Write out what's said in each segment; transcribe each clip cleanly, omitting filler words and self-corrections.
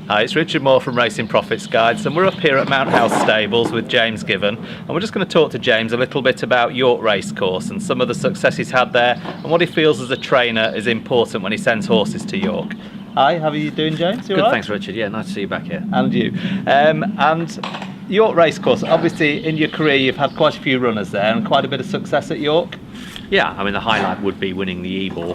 Hi, it's Richard Moore from Racing Profits Guides, and we're up here at Mount House Stables with James Given, and we're just going to talk to James a little bit about York Racecourse and some of the success he's had there and what he feels as a trainer is important when he sends horses to York. Hi, how are you doing, James? You Good, all right? thanks Richard. Yeah, nice to see you back here. And you. And York Racecourse, obviously in your career you've had quite a few runners there and quite a bit of success at York. Yeah, I mean the highlight would be winning the Ebor,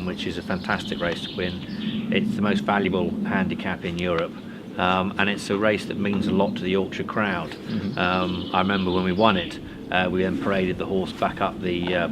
which is a fantastic race to win. It's the most valuable handicap in Europe, and it's a race that means a lot to the Yorkshire crowd. I remember when we won it, we then paraded the horse back up the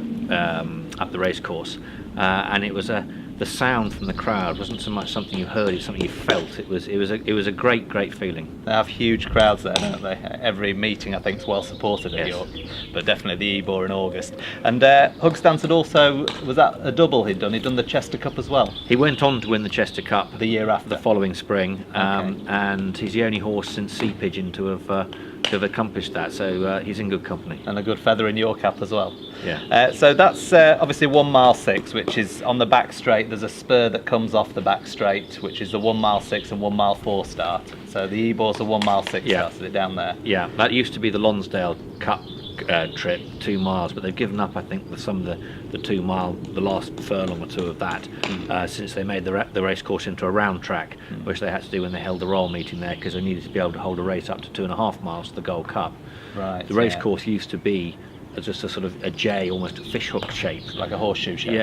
racecourse, and it was the sound from the crowd wasn't so much something you heard; it's something you felt. It was a great feeling. They have huge crowds there, don't they? Every meeting I think is well supported at Yes. York, but definitely the Ebor in August. And Hugstance had also, was that a double he'd done? He'd done the Chester Cup as well. He went on to win the Chester Cup The year after. the following spring, Okay. and he's the only horse since Sea Pigeon to have accomplished that. So he's in good company. And a good feather in your cap as well. Yeah. So that's obviously 1 mile 6, which is on the back straight. There's a spur that comes off the back straight, which is the 1 mile 6 and 1 mile 4 start. So the Ebor's a 1 mile 6 Yeah. start, is it down there? Yeah, that used to be the Lonsdale Cup trip, 2 miles, but they've given up, I think, with some of the 2 mile, the last furlong or two of that, since they made the race course into a round track, which they had to do when they held the Royal meeting there, because they needed to be able to hold a race up to 2.5 miles to the Gold Cup. Right. The race course used to be just a sort of a J, almost a fishhook shape. Like a horseshoe shape.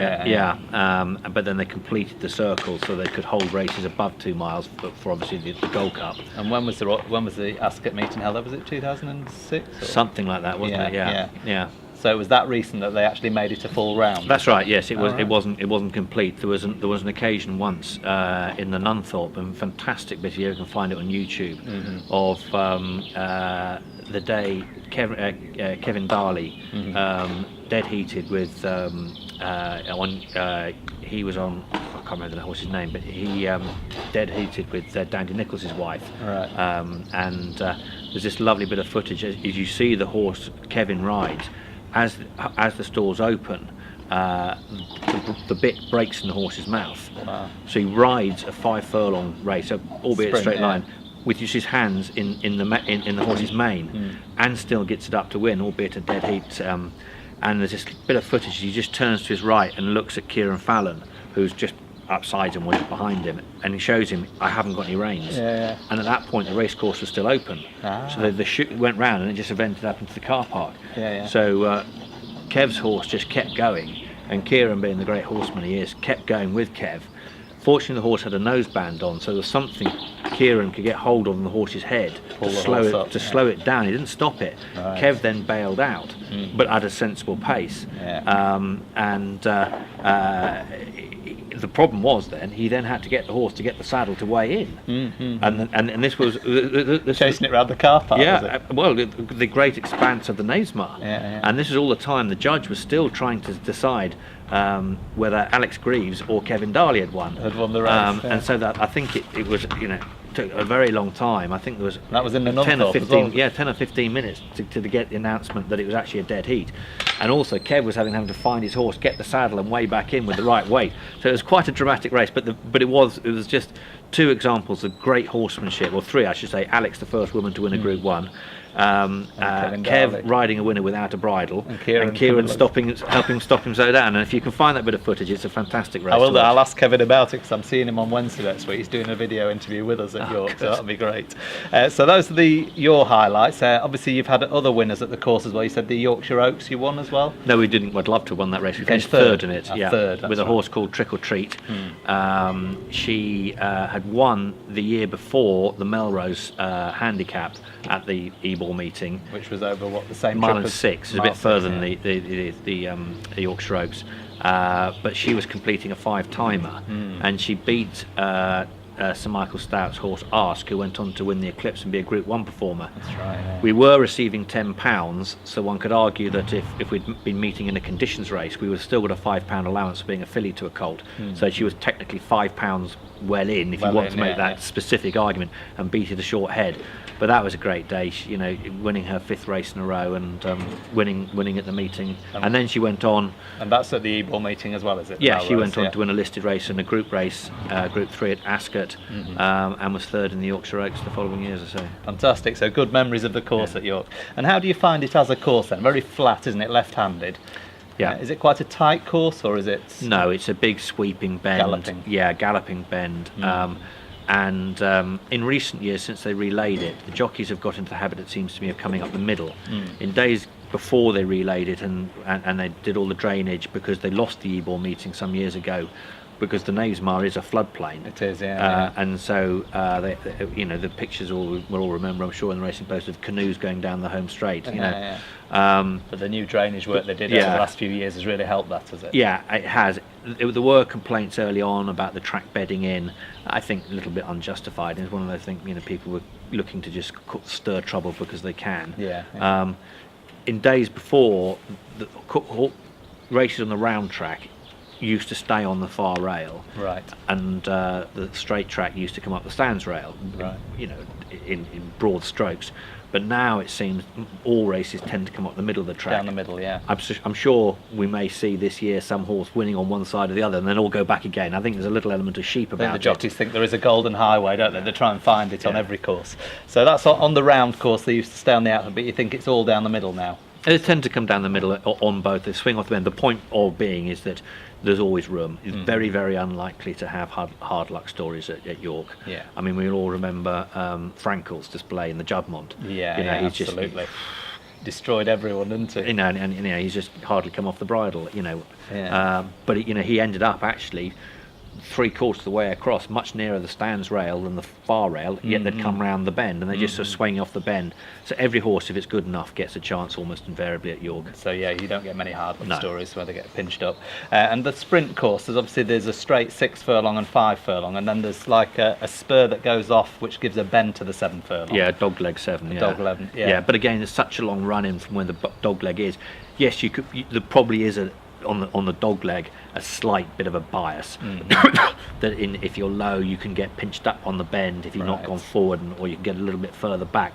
But then they completed the circle so they could hold races above 2 miles for obviously the Gold Cup. And when was the Ascot meeting held? Was it 2006? Or? Something like that, wasn't it? Yeah. So it was that recent that they actually made it a full round. That's right. Yes, it was. Right. It wasn't complete. There was an occasion once in the Nunthorpe, and fantastic video. You can find it on YouTube of the day Kevin Darley dead heated with he was on. I can't remember the horse's name, but he dead heated with Dandy Nichols's wife. Right. And there's this lovely bit of footage as you see the horse Kevin rides. As the stalls open, the bit breaks in the horse's mouth. Wow. So he rides a 5 furlong race, albeit a straight line, with just his hands in the horse's mane, and still gets it up to win, albeit a dead heat. And there's this bit of footage. He just turns to his right and looks at Kieran Fallon, who's just upside him or just behind him, and he shows him, I haven't got any reins. Yeah. And at that point the race course was still open, so the chute went round and it just evented up into the car park. So Kev's horse just kept going, and Kieran, being the great horseman he is, kept going with Kev. Fortunately the horse had a noseband on, so there was something Kieran could get hold of on the horse's head to slow it down. He didn't stop it. Right. Kev then bailed out, but at a sensible pace. The problem was then he then had to get the horse to get the saddle to weigh in, and this was Chasing it around the car park. Was it? well, the great expanse of the Knavesmire, and this is all the time the judge was still trying to decide whether Alex Greaves or Kevin Darley had won the race, and so that I think it was took a very long time. I think there was That was in the 10 or Nunthorpe 15 as well. 10 or 15 minutes to get the announcement that it was actually a dead heat, and also Kev was having to find his horse, get the saddle and weigh back in with the right weight, so it was quite a dramatic race, but it was just 2 examples of great horsemanship, or 3 I should say. Alex, the first woman to win a Group 1, Kev riding a winner without a bridle, and Kieran helping stop him so down. And if you can find that bit of footage, it's a fantastic race. I'll ask Kevin about it, because I'm seeing him on Wednesday next week. He's doing a video interview with us at York, so that'll be great. So those are your highlights. Obviously you've had other winners at the course as well. You said the Yorkshire Oaks you won as well? No, we didn't. I'd love to have won that race. We finished third third in it, third, with a horse called Trick or Treat. She had won the year before the Melrose handicap at the Ebor meeting, Which was over the same mile trip and 6. It's a bit further than the Yorkshire Oaks, but she was completing a 5-timer, and she beat Sir Michael Stout's horse Ask, who went on to win the Eclipse and be a Group 1 performer. That's right. Yeah. We were receiving £10, so one could argue that if we'd been meeting in a conditions race, we would have still got a £5 allowance for being a filly to a colt. So she was technically £5 well in, if you want to make that specific argument, and beat it a short head. But that was a great day, winning her 5th race in a row, and winning at the meeting. And then she went on. And that's at the Ebor meeting as well, is it? Yeah, she went on to win a listed race and a group race, Group 3 at Ascot, it, and was third in the Yorkshire Oaks the following years or so. Fantastic. So good memories of the course at York. And how do you find it as a course then? Very flat, isn't it? Left-handed. Yeah. Is it quite a tight course, or is it? No, it's a big sweeping bend. Galloping. Yeah, galloping bend. And in recent years, since they relayed it, the jockeys have got into the habit, it seems to me, of coming up the middle. In days before they relayed it and they did all the drainage, because they lost the Ebor meeting some years ago, because the Knavesmire is a floodplain. It is, yeah. And so the pictures we'll all remember, I'm sure, in the Racing Post, of canoes going down the home straight. But the new drainage work they did over the last few years has really helped that, has it? Yeah, it has. There were complaints early on about the track bedding in. I think a little bit unjustified. It's one of those things, people were looking to just stir trouble because they can. In days before, the races on the round track used to stay on the far rail, right, and the straight track used to come up the stands rail, right, in broad strokes. But now it seems all races tend to come up the middle of the track. Down the middle, yeah. I'm sure we may see this year some horse winning on one side or the other and then all go back again. I think there's a little element of sheep about it. The jockeys think there is a golden highway, don't they? They try and find it on every course. So that's on the round course. They used to stay on the outside, but you think it's all down the middle now? They tend to come down the middle on both. They swing off the end. The point of being is that there's always room. It's very, very unlikely to have hard luck stories at York. Yeah. I mean, we'll all remember Frankel's display in the Jubmont. Yeah, he's absolutely. Just destroyed everyone, didn't he? And he's just hardly come off the bridle. But he ended up actually 3/4 of the way across, much nearer the stands rail than the far rail, yet they'd come round the bend, and they just sort of swing off the bend. So every horse, if it's good enough, gets a chance almost invariably at York. So yeah, you don't get many hard luck stories where they get pinched up. And the sprint course, there's a straight 6 furlong and 5 furlong, and then there's like a spur that goes off which gives a bend to the 7 furlong. Yeah, dogleg 7. Yeah. Dogleg, yeah. Yeah, but again, there's such a long run in from where the dogleg is. Yes, there probably is on the dog leg a slight bit of a bias that if you're low you can get pinched up on the bend if you've not gone forward, or you can get a little bit further back,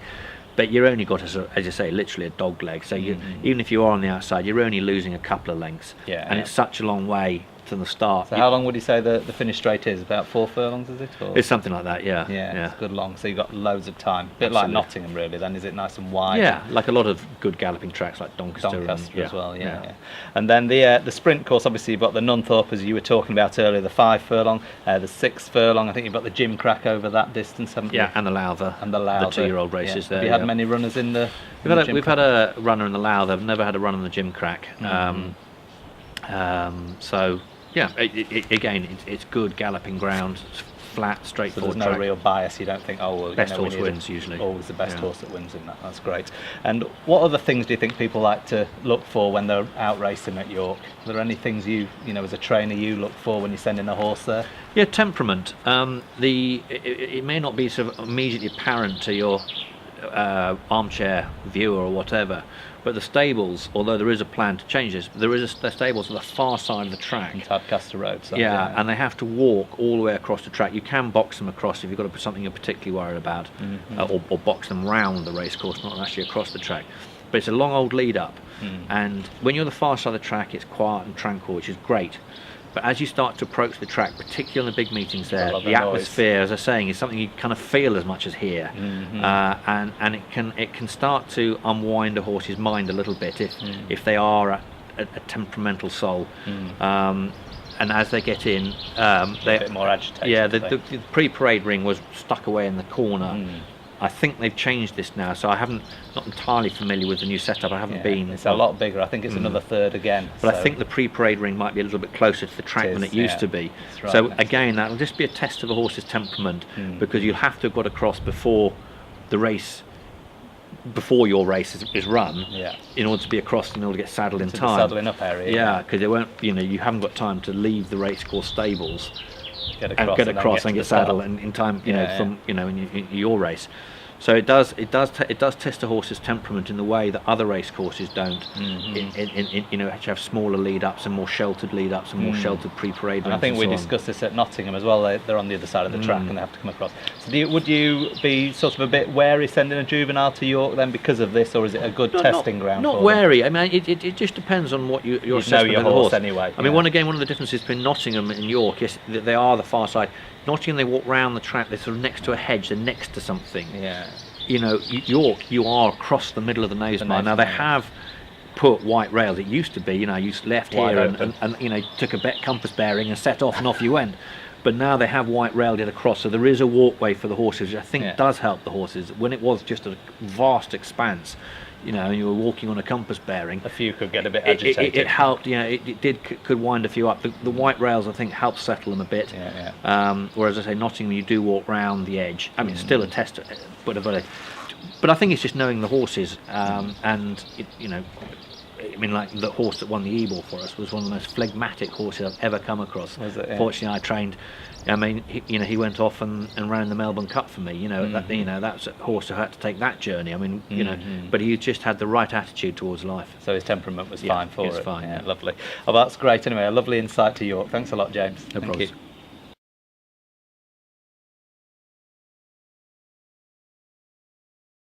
but you're only got as you say, literally a dog leg, so even if you are on the outside you're only losing a couple of lengths, and it's such a long way to the start. So how long would you say the finish straight is? About 4 furlongs, is it? Or? It's something like that, yeah. It's good long, so you've got loads of time. A bit like Nottingham really then, is it nice and wide? Yeah, like a lot of good galloping tracks like Doncaster as well, yeah. And then the sprint course, obviously you've got the Nunthorpe, as you were talking about earlier, the 5 furlong, the 6 furlong, I think you've got the Jim Crack over that distance, haven't you? Yeah, and the Lowther. And the Lowther. The 2-year-old races there. Have you had many runners in the We've had a runner in the Lowther, I've never had a run on the Jim Crack. So yeah, it's good galloping ground. It's flat, straightforward. So there's no real bias. You don't think, best horse wins usually. Always the best horse that wins in that. That's great. And what other things do you think people like to look for when they're out racing at York? Are there any things you as a trainer you look for when you're sending a horse there? Yeah, temperament. It may not be sort of immediately apparent to your armchair viewer or whatever, but the stables, although there is a plan to change this, the stables are the far side of the track. Tadcaster Road. So, and they have to walk all the way across the track. You can box them across if you've got something you're particularly worried about, or box them round the racecourse, not actually across the track. But it's a long old lead up, and when you're on the far side of the track, it's quiet and tranquil, which is great. But as you start to approach the track, particularly in the big meetings there, the atmosphere, as I was saying, is something you kind of feel as much as hear, and it can start to unwind a horse's mind a little bit if they are a temperamental soul. And as they get in, a bit more agitated. Yeah, the pre-parade ring was stuck away in the corner. I think they've changed this now, so not entirely familiar with the new setup. I haven't been. It's a lot bigger. I think it's another third again. But I think the pre-parade ring might be a little bit closer to the track than it used to be. Right, so again, that'll just be a test of a horse's temperament, because you'll have to have got across before your race is run, in order to be across, in order to get saddled in time. The saddling up area. Yeah, because you haven't got time to leave the racecourse stables. Get across and get saddled in time, from in your race. So it does test a horse's temperament in the way that other race courses don't. Have smaller lead ups and more sheltered lead ups and more sheltered pre-parade. And I think we discussed this at Nottingham as well. They're on the other side of the track and they have to come across. So would you be sort of a bit wary sending a juvenile to York then because of this, or is it a good testing ground? Not wary. I mean, it just depends on what your assessment of the horse anyway. I mean, one of the differences between Nottingham and York is that they are the far side. Nottingham, they walk round the track. They're sort of next to a hedge. They're next to something. Yeah. You know, York, you are across the middle of the nose mile. Now they have put white rails. It used to be, you know, you left Wide here and you know, took a compass bearing and set off and off you went. But now they have white railed it across, so there is a walkway for the horses, which I think does help the horses. When it was just a vast expanse, you know, and you were walking on a compass bearing, a few could get a bit agitated. It helped, you know, could wind a few up. The white rails, I think, help settle them a bit. Whereas I say, Nottingham, you do walk round the edge. I mean, it's still a test, but I think it's just knowing the horses, and you know. I mean, like the horse that won the Ebor for us was one of the most phlegmatic horses I've ever come across. Was it? Yeah. Fortunately, I trained. I mean, he went off and ran the Melbourne Cup for me. You know, that's a horse who had to take that journey. I mean, you know, but he just had the right attitude towards life. So his temperament was fine for it. Fine. Yeah, lovely. Oh, that's great. Anyway, a lovely insight to York. Thanks a lot, James. No problem. You.